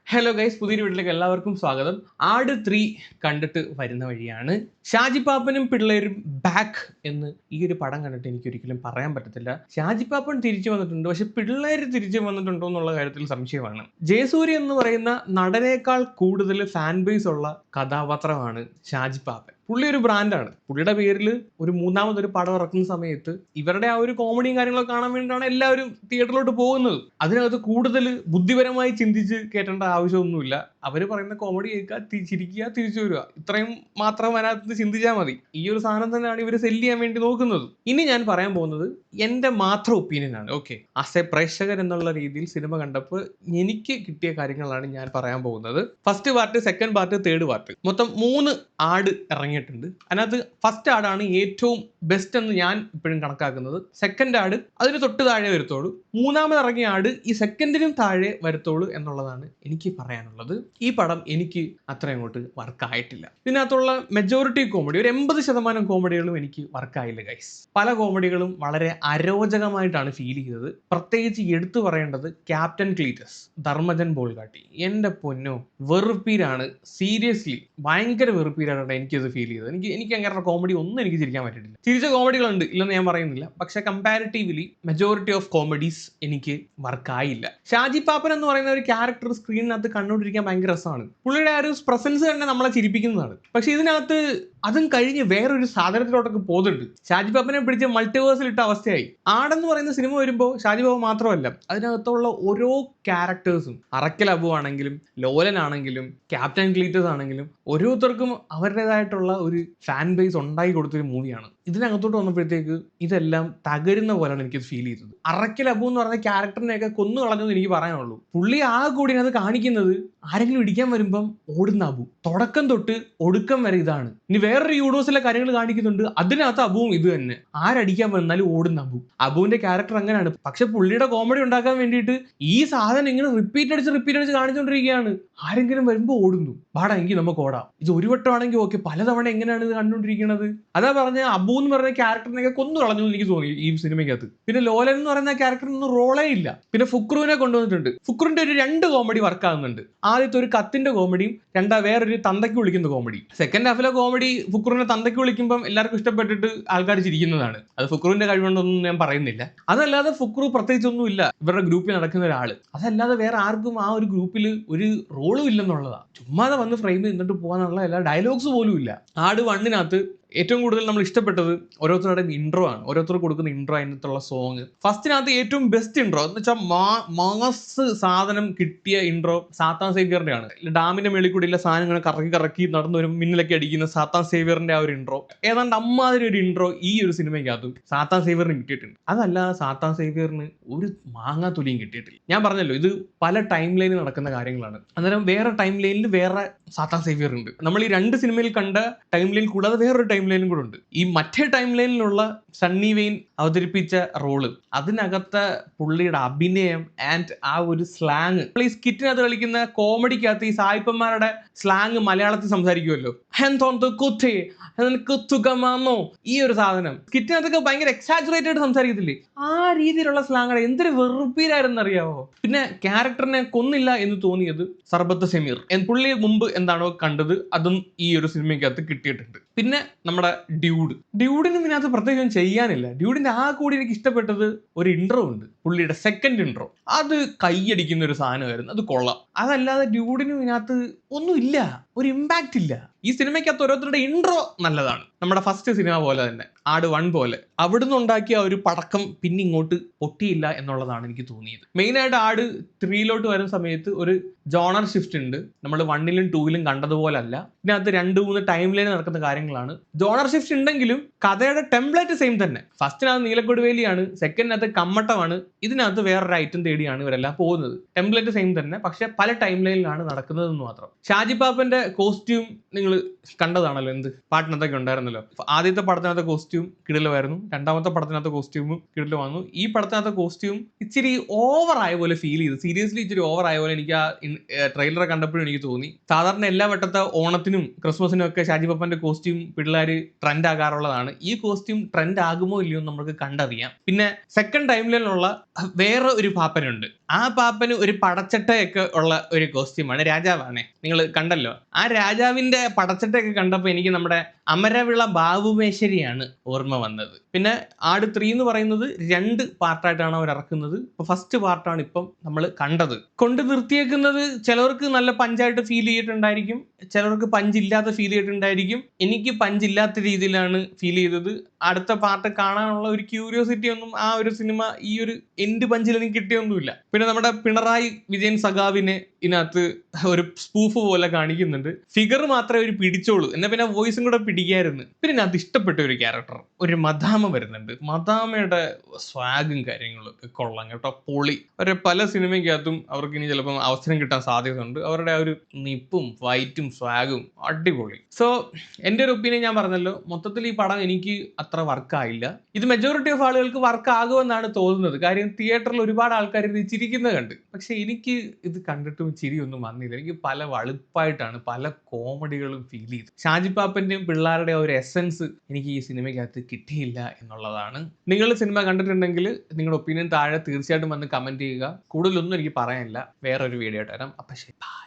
Hello guys, പുതിയൊരു വീട്ടിലേക്ക് എല്ലാവർക്കും സ്വാഗതം. ആട് 3 കണ്ടിട്ട് വരുന്ന വഴിയാണ്. ഷാജി പാപ്പനും പിള്ളേരും ബാക്ക് എന്ന് ഈ ഒരു പടം കണ്ടിട്ട് എനിക്ക് ഒരിക്കലും പറയാൻ പറ്റത്തില്ല. ഷാജി പാപ്പൻ തിരിച്ചു വന്നിട്ടുണ്ട്, പക്ഷെ പിള്ളേര് തിരിച്ചു വന്നിട്ടുണ്ടോ എന്നുള്ള കാര്യത്തിൽ സംശയമാണ്. ജയസൂര്യ എന്ന് പറയുന്ന നടനേക്കാൾ കൂടുതൽ ഫാൻ ബേസ് ഉള്ള കഥാപാത്രമാണ് ഷാജി പാപ്പൻ. പുള്ളി ഒരു ബ്രാൻഡാണ്. പുള്ളിയുടെ പേരിൽ ഒരു മൂന്നാമതൊരു പടം ഇറക്കുന്ന സമയത്ത് ഇവരുടെ ആ ഒരു കോമഡിയും കാര്യങ്ങളൊക്കെ കാണാൻ വേണ്ടിയിട്ടാണ് എല്ലാവരും തിയേറ്ററിലോട്ട് പോകുന്നത്. അതിനകത്ത് കൂടുതൽ ബുദ്ധിപരമായി ചിന്തിച്ച് കേട്ടേണ്ട ആവശ്യമൊന്നുമില്ല. അവർ പറയുന്ന കോമഡി കേൾക്കുക, ചിരിക്കുക, തിരിച്ചു വരിക, ഇത്രയും മാത്രം അതിനകത്ത് ചിന്തിച്ചാൽ മതി. ഈ ഒരു സാധനം തന്നെയാണ് ഇവർ സെല്ല് ചെയ്യാൻ വേണ്ടി നോക്കുന്നത്. ഇനി ഞാൻ പറയാൻ പോകുന്നത് എൻ്റെ മാത്രം ഒപ്പീനിയനാണ്. ഓക്കെ, ആസ് എ പ്രേക്ഷകൻ എന്നുള്ള രീതിയിൽ സിനിമ കണ്ടപ്പോൾ എനിക്ക് കിട്ടിയ കാര്യങ്ങളാണ് ഞാൻ പറയാൻ പോകുന്നത്. First part, second part, third part, മൊത്തം 3 ആട് ഇറങ്ങിയിട്ടുണ്ട്. അതിനകത്ത് ഫസ്റ്റ് ആടാണ് ഏറ്റവും ബെസ്റ്റ് എന്ന് ഞാൻ ഇപ്പോഴും കണക്കാക്കുന്നത്. സെക്കൻഡ് ആട് അതിന് തൊട്ട് താഴെ വരത്തുള്ളൂ. മൂന്നാമത് ഇറങ്ങിയ ആട് ഈ സെക്കൻഡിനും താഴെ വരത്തുള്ളൂ എന്നുള്ളതാണ് എനിക്ക് പറയാനുള്ളത്. ഈ പടം എനിക്ക് അത്ര അങ്ങോട്ട് വർക്കായിട്ടില്ല. ഇതിനകത്തുള്ള മെജോറിറ്റി കോമഡി, ഒരു 80% കോമഡികളും എനിക്ക് വർക്കായില്ല ഗൈസ്. പല കോമഡികളും വളരെ അരോചകമായിട്ടാണ് ഫീൽ ചെയ്തത്. പ്രത്യേകിച്ച് എടുത്തു പറയേണ്ടത് ക്യാപ്റ്റൻ ക്ലീറ്റസ്, ധർമ്മജൻ ബോൾഗാട്ടി. എൻ്റെ പൊന്നോ, വെറുപ്പീരാണ്. സീരിയസ്ലി ഭയങ്കര വെറുപ്പീരാണ് എനിക്കത് ഫീൽ ചെയ്തത്. എനിക്ക് അങ്ങനെ കോമഡി ഒന്നും എനിക്ക് ചിരിക്കാൻ പറ്റിയിട്ടില്ല. ചിരിച്ച കോമഡികളുണ്ട്, ഇല്ലെന്ന് ഞാൻ പറയുന്നില്ല, പക്ഷെ കമ്പാരിറ്റീവ്ലി മെജോറിറ്റി ഓഫ് കോമഡീസ് എനിക്ക് വർക്കായില്ല. ഷാജി പാപ്പൻ എന്ന് പറയുന്ന ഒരു ക്യാരക്ടർ സ്ക്രീനിനകത്ത് കണ്ടുകൊണ്ടിരിക്കാൻ ഭയങ്കര രസമാണ്. പുള്ളിയുടെ ആ ഒരു പ്രസൻസ് തന്നെ നമ്മളെ ചിരിപ്പിക്കുന്നതാണ്. പക്ഷെ ഇതിനകത്ത് അതും കഴിഞ്ഞ് വേറൊരു സാധനത്തിലോട്ടൊക്കെ പോകുന്നുണ്ട്. ഷാജി പാപ്പനെ പിടിച്ച് മൾട്ടിവേഴ്സിൽ ഇട്ട അവസ്ഥയായി. ആടെന്ന് പറയുന്ന സിനിമ വരുമ്പോൾ ഷാജി പാപ്പൻ മാത്രമല്ല, അതിനകത്തുള്ള ഓരോ ക്യാരക്ടേഴ്സും, അറക്കൽ അബു ആണെങ്കിലും ലോലൻ ആണെങ്കിലും ക്യാപ്റ്റൻ ക്ലീറ്റസ് ആണെങ്കിലും ഓരോരുത്തർക്കും അവരുടേതായിട്ടുള്ള ഒരു ഫാൻ ബേസ് ഉണ്ടാക്കി കൊടുത്തൊരു മൂവിയാണ്. ഇതിനകത്തോട്ട് വന്നപ്പോഴത്തേക്ക് ഇതെല്ലാം തകരുന്ന പോലെയാണ് എനിക്ക് ഫീൽ ചെയ്തത്. അറക്കൽ അബു എന്ന് പറഞ്ഞ ക്യാരക്ടറിനെയൊക്കെ കൊന്നു കളഞ്ഞെന്ന് എനിക്ക് പറയാനുള്ളൂ. പുള്ളി ആ കൂടി അത് കാണിക്കുന്നത് ആരെങ്കിലും ഇടിക്കാൻ വരുമ്പം ഓടുന്ന അബു, തുടക്കം തൊട്ട് ഒടുക്കം വരെ ഇതാണ്. ഇനി വേറൊരു യൂണിവേഴ്സിലെ കാര്യങ്ങൾ കാണിക്കുന്നുണ്ട്, അതിനകത്ത് അബുവും ഇത് തന്നെ. ആരടിക്കാൻ വന്നാലും ഓടുന്ന അബു. അബുവിന്റെ ക്യാരക്ടർ അങ്ങനെയാണ്. പക്ഷെ പുള്ളിയുടെ കോമഡി ഉണ്ടാക്കാൻ വേണ്ടിയിട്ട് ഈ സാധനം ഇങ്ങനെ റിപ്പീറ്റ് അടിച്ച് കാണിച്ചുകൊണ്ടിരിക്കുകയാണ്. ആരെങ്കിലും വരുമ്പോൾ ഓടുന്നു, പാടാ എങ്കിൽ നമുക്ക് ഓടാം. ഇത് ഒരു വട്ടമാണെങ്കിൽ ഓക്കെ, പലതവണ എങ്ങനെയാണ് ഇത് കണ്ടുകൊണ്ടിരിക്കുന്നത്? അതാ പറഞ്ഞ അബു എന്ന് പറയുന്ന ക്യാരക്ടറിനെയൊക്കെ കൊന്നു കളഞ്ഞു എനിക്ക് തോന്നി ഈ സിനിമയ്ക്കകത്ത്. പിന്നെ ലോലൻ എന്ന് പറയുന്ന ക്യാരക്ടറിനൊന്നും റോളേ ഇല്ല. പിന്നെ ഫുക്രുവിനെ കൊണ്ടുവന്നിട്ടുണ്ട്. ഫുക്രുവിന്റെ ഒരു 2 കോമഡി വർക്ക് ആകുന്നുണ്ട്. ആദ്യത്തെ ഒരു കത്തിന്റെ കോമഡിയും വേറൊരു തന്തയ്ക്ക് വിളിക്കുന്ന കോമഡി. സെക്കൻഡ് ഹാഫിലെ കോമഡി ഫുക്രുവിനെ തന്തയ്ക്ക് വിളിക്കുമ്പോൾ എല്ലാവർക്കും ഇഷ്ടപ്പെട്ടിട്ട് ആൾക്കാർ ചിരിക്കുന്നതാണ്. അത് ഫുക്രുവിന്റെ കഴിവുകൊണ്ടൊന്നും ഞാൻ പറയുന്നില്ല. അതല്ലാതെ ഫുക്രു പ്രത്യേകിച്ചൊന്നും ഇല്ല ഇവരുടെ ഗ്രൂപ്പിൽ നടക്കുന്ന ഒരാള്. അതല്ലാതെ വേറെ ആർക്കും ആ ഒരു ഗ്രൂപ്പിൽ ഒരു റോളും ഇല്ലെന്നുള്ളതാണ്. ചുമ്മാതെ വന്ന് ഫ്രെയിം നിന്നിട്ട് പോകാന്നുള്ള എല്ലാ ഡയലോഗ്സ് പോലും ഇല്ല. ആട് 1 ഏറ്റവും കൂടുതൽ നമ്മൾ ഇഷ്ടപ്പെട്ടത് ഓരോരുത്തരുടെയും ഇൻട്രോ ആണ്. ഓരോരുത്തർ കൊടുക്കുന്ന ഇൻട്രോ, അതിനകത്തുള്ള സോങ്. ഫസ്റ്റിനകത്ത് ഏറ്റവും ബെസ്റ്റ് ഇൻട്രോ എന്ന് വെച്ചാൽ മാസ് സാധനം കിട്ടിയ ഇൻട്രോ സാത്താൻ സേവിയറിന്റെ ആണ്. ഡാമിന്റെ മേളിൽ കൂടിയുള്ള സാധനങ്ങൾ കറക്കി നടന്നു വരും, മിന്നലൊക്കെ അടിക്കുന്ന സാത്താൻ സേവിയറിന്റെ ആ ഒരു ഇൻട്രോ, ഏതാണ്ട് അമ്മാതിരി ഒരു ഇൻട്രോ ഈ ഒരു സിനിമയ്ക്കകത്തും സാത്താൻ സേവിയറിന് കിട്ടിയിട്ടുണ്ട്. അതല്ല, സാത്താൻ സേവിയറിന് ഒരു മാങ്ങാ തൊലിയും കിട്ടിയിട്ടില്ല. ഞാൻ പറഞ്ഞല്ലോ, ഇത് പല ടൈം ലൈനിൽ നടക്കുന്ന കാര്യങ്ങളാണ്. അന്നേരം വേറെ ടൈം ലൈനിൽ വേറെ സാത്താൻ സേവിയർ ഉണ്ട്. നമ്മൾ ഈ 2 സിനിമയിൽ കണ്ട ടൈം ലൈൻ കൂടാതെ വേറൊരു ടൈം ലൈനും കൂടെ ഉണ്ട്. ഈ മറ്റേ ടൈം ലൈനിലുള്ള സണ്ണി വെയിൻ അവതരിപ്പിച്ച റോള്, അതിനകത്തെ പുള്ളിയുടെ അഭിനയം ആൻഡ് ആ ഒരു സ്ലാങ്, ഈ സ്കിറ്റിനകത്ത് കളിക്കുന്ന കോമഡിക്കകത്ത് ഈ സായിപ്പന്മാരുടെ സ്ലാങ് മലയാളത്തിൽ സംസാരിക്കുമല്ലോ, ഈ ഒരു സാധനം സ്കിറ്റിനകത്തൊക്കെ ഭയങ്കര എക്സാജറേറ്റ് ആയിട്ട് സംസാരിക്കത്തില്ലേ, ആ രീതിയിലുള്ള സ്ലാങ് എന്തൊരു വെറുപ്പീരായിരുന്നു അറിയാവോ. പിന്നെ ക്യാരക്ടറിനെ കൊന്നില്ല എന്ന് തോന്നിയത് സർബത്ത് സമീർ. പുള്ളി മുമ്പ് എന്താണോ കണ്ടത് അതും ഈ ഒരു സിനിമയ്ക്കകത്ത് കിട്ടിയിട്ടുണ്ട്. പിന്നെ നമ്മുടെ ഡ്യൂഡിനും ഇതിനകത്ത് പ്രത്യേകം ചെയ്യാനില്ല. ഡ്യൂഡിന്റെ ആ കൂടി എനിക്ക് ഇഷ്ടപ്പെട്ടത് ഒരു ഇൻട്രോ ഉണ്ട്, പുള്ളിയുടെ സെക്കൻഡ് ഇൻട്രോ. അത് കൈയടിക്കുന്ന ഒരു സാധനമായിരുന്നു, അത് കൊള്ളാം. അതല്ലാതെ ഡ്യൂഡിനും ഇതിനകത്ത് ഒന്നുമില്ല, ഒരു ഇമ്പാക്റ്റ് ഇല്ല. ഈ സിനിമയ്ക്കകത്ത് ഓരോരുത്തരുടെ ഇൻട്രോ നല്ലതാണ്, നമ്മുടെ ഫസ്റ്റ് സിനിമ പോലെ തന്നെ, ആട് 1 പോലെ. അവിടുന്ന് ഉണ്ടാക്കിയ ഒരു പടക്കം പിന്നെ ഇങ്ങോട്ട് പൊട്ടിയില്ല എന്നുള്ളതാണ് എനിക്ക് തോന്നിയത്. മെയിനായിട്ട് ആട് 3 വരുന്ന സമയത്ത് ഒരു ജോണർ ഷിഫ്റ്റ് ഉണ്ട്. നമ്മൾ 1ലും 2ലും കണ്ടതുപോലല്ല. ഇതിനകത്ത് 2-3 ടൈം ലൈൻ നടക്കുന്ന കാര്യങ്ങളാണ്. ജോണർ ഷിഫ്റ്റ് ഉണ്ടെങ്കിലും കഥയുടെ ടെംപ്ലേറ്റ് സെയിം തന്നെ. ഫസ്റ്റിനകത്ത് നീലക്കൊടുവേലിയാണ്, സെക്കൻഡിനകത്ത് കമ്മട്ടമാണ്, ഇതിനകത്ത് വേറൊരു ഐറ്റം തേടിയാണ് ഇവരെല്ലാം പോകുന്നത്. ടെംപ്ലേറ്റ് സെയിം തന്നെ, പക്ഷെ പല ടൈം ലൈനിലാണ് നടക്കുന്നതെന്ന് മാത്രം. ഷാജി പാപ്പന്റെ കോസ്റ്റ്യൂം നിങ്ങൾ കണ്ടതാണല്ലോ, എന്ത് പാട്ടിനകത്തൊക്കെ ഉണ്ടായിരുന്നല്ലോ. ആദ്യത്തെ പടത്തിനകത്തെ കോസ്റ്റ്യൂം കിടിലമായിരുന്നു, രണ്ടാമത്തെ പടത്തിനകത്തെ കോസ്റ്റ്യൂമും കിടിലം വന്നു. ഈ പടത്തിനകത്തെ കോസ്റ്റ്യൂം ഇച്ചിരി ഓവർ ആയ പോലെ ഫീൽ ചെയ്തു. സീരിയസ്ലി ഇച്ചിരി ഓവർ ആയ പോലെ എനിക്ക് ആ ട്രെയിലർ കണ്ടപ്പോഴും എനിക്ക് തോന്നി. സാധാരണ എല്ലാ വട്ടത്തെ ഓണത്തിനും ക്രിസ്മസിനും ഒക്കെ ഷാജി പാപ്പന്റെ കോസ്റ്റ്യൂം പിള്ളേർ ട്രെൻഡ് ആകാറുള്ളതാണ്. ഈ കോസ്റ്റ്യൂം ട്രെൻഡ് ആകുമോ ഇല്ലയോ നമുക്ക് കണ്ടറിയാം. പിന്നെ സെക്കൻഡ് ടൈം ലൈനിലുള്ള വേറെ ഒരു പാപ്പനുണ്ട്, ആ പാപ്പന് ഒരു പടച്ചട്ടയൊക്കെ ഉള്ള ഒരു കോസ്റ്റ്യൂമാണ്, രാജാവാണേ, നിങ്ങൾ കണ്ടല്ലോ. ആ രാജാവിന്റെ പടച്ചട്ടയൊക്കെ കണ്ടപ്പോൾ എനിക്ക് നമ്മുടെ അമരവിള ബാബുമേശ്വരിയാണ് ഓർമ്മ വന്നത്. പിന്നെ ആട് 3 എന്ന് പറയുന്നത് 2 പാർട്ടായിട്ടാണ് അവർ ഇറക്കുന്നത്. ഇപ്പൊ ഫസ്റ്റ് പാർട്ടാണ് ഇപ്പം നമ്മൾ കണ്ടത്. കൊണ്ട് നിർത്തിയേക്കുന്നത് ചിലർക്ക് നല്ല പഞ്ചായിട്ട് ഫീൽ ചെയ്തിട്ടുണ്ടായിരിക്കും, ചിലർക്ക് പഞ്ചില്ലാത്ത ഫീൽ ചെയ്തിട്ടുണ്ടായിരിക്കും. എനിക്ക് പഞ്ചില്ലാത്ത രീതിയിലാണ് ഫീൽ ചെയ്തത്. അടുത്ത പാർട്ട് കാണാനുള്ള ഒരു ക്യൂരിയോസിറ്റി ഒന്നും ആ ഒരു സിനിമ ഈ ഒരു എൻഡ് പഞ്ചിൽ എനിക്ക് കിട്ടിയൊന്നുമില്ല. പിന്നെ നമ്മുടെ പിണറായി വിജയൻ സഖാവിനെ ഇതിനകത്ത് ഒരു സ്പൂഫ് പോലെ കാണിക്കുന്നുണ്ട്. ഫിഗർ മാത്രമേ ഒരു പിടിച്ചോളൂ, എന്നാ പിന്നെ വോയിസും കൂടെ പിടിക്കായിരുന്നു. പിന്നെ അത് ഇഷ്ടപ്പെട്ട ഒരു ക്യാരക്ടർ, ഒരു മദാമ വരുന്നുണ്ട്. മദാമയുടെ സ്വാഗും കാര്യങ്ങളും ഒക്കെ കൊള്ളാം കേട്ടോ, പൊളി. അവരെ പല സിനിമയ്ക്കകത്തും അവർക്ക് ഇനി ചിലപ്പം അവസരം കിട്ടാൻ സാധ്യതയുണ്ട്. അവരുടെ ആ ഒരു നിപ്പും ഫൈറ്റും സ്വാഗും അടിപൊളി. സോ എൻ്റെ ഒരു ഒപ്പീനിയൻ ഞാൻ പറഞ്ഞല്ലോ, മൊത്തത്തിൽ ഈ പടം എനിക്ക് അത്ര വർക്കായില്ല. ഇത് മെജോറിറ്റി ഓഫ് ആളുകൾക്ക് വർക്ക് ആകുമെന്നാണ് തോന്നുന്നത്. കാര്യം തിയേറ്ററിൽ ഒരുപാട് ആൾക്കാർ ഇത് ചിരിക്കുന്നത് കണ്ട്. പക്ഷെ എനിക്ക് ഇത് കണ്ടിട്ടും ചിരിയൊന്നും വന്നില്ല. എനിക്ക് പല വളുപ്പായിട്ടാണ് പല കോമഡികളും ഫീൽ ചെയ്തു. ഷാജി പാപ്പന്റെയും പിള്ളേരുടെ ഒരു എസൻസ് എനിക്ക് ഈ സിനിമയ്ക്കകത്ത് കിട്ടിയില്ല എന്നുള്ളതാണ്. നിങ്ങൾ സിനിമ കണ്ടിട്ടുണ്ടെങ്കിൽ നിങ്ങളുടെ ഒപ്പീനിയൻ താഴെ തീർച്ചയായിട്ടും വന്ന് കമന്റ് ചെയ്യുക. കൂടുതലൊന്നും എനിക്ക് പറയാനില്ല. വേറൊരു വീഡിയോ ആയിട്ട് വരാം. അപ്പം ശരി, ബൈ.